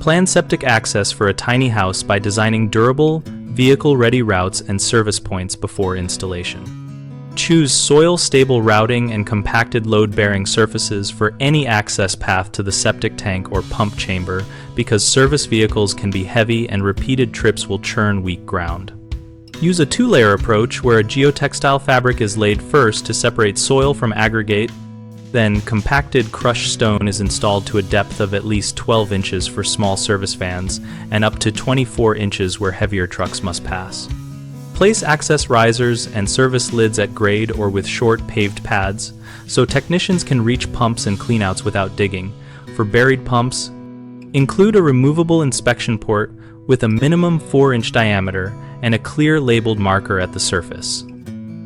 Plan septic access for a tiny house by designing durable, vehicle-ready routes and service points before installation. Choose soil-stable routing and compacted load-bearing surfaces for any access path to the septic tank or pump chamber because service vehicles can be heavy and repeated trips will churn weak ground. Use a two-layer approach where a geotextile fabric is laid first to separate soil from aggregate, then compacted crushed stone is installed to a depth of at least 12 inches for small service vans and up to 24 inches where heavier trucks must pass. Place access risers and service lids at grade or with short paved pads, so technicians can reach pumps and cleanouts without digging. For buried pumps, include a removable inspection port with a minimum 4-inch diameter and a clear labeled marker at the surface.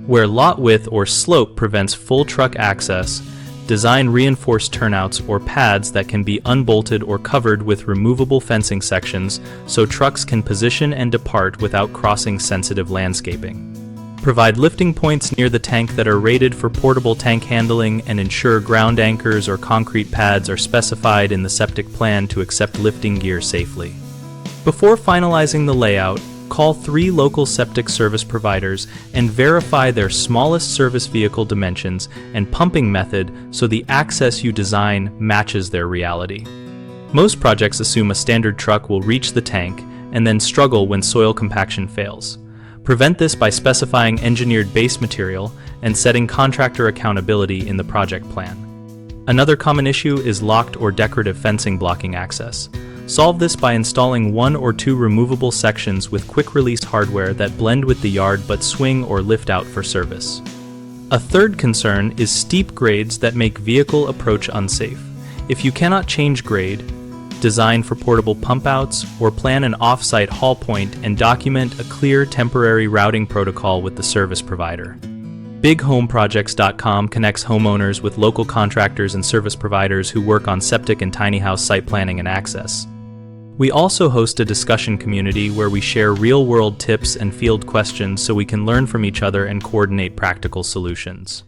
Where lot width or slope prevents full truck access, design reinforced turnouts or pads that can be unbolted or covered with removable fencing sections so trucks can position and depart without crossing sensitive landscaping. Provide lifting points near the tank that are rated for portable tank handling and ensure ground anchors or concrete pads are specified in the septic plan to accept lifting gear safely. Before finalizing the layout, call 3 local septic service providers and verify their smallest service vehicle dimensions and pumping method so the access you design matches their reality. Most projects assume a standard truck will reach the tank and then struggle when soil compaction fails. Prevent this by specifying engineered base material and setting contractor accountability in the project plan. Another common issue is locked or decorative fencing blocking access. Solve this by installing 1 or 2 removable sections with quick-release hardware that blend with the yard but swing or lift out for service. A third concern is steep grades that make vehicle approach unsafe. If you cannot change grade, design for portable pump-outs, or plan an off-site haul point and document a clear temporary routing protocol with the service provider. BigHomeProjects.com connects homeowners with local contractors and service providers who work on septic and tiny house site planning and access. We also host a discussion community where we share real-world tips and field questions so we can learn from each other and coordinate practical solutions.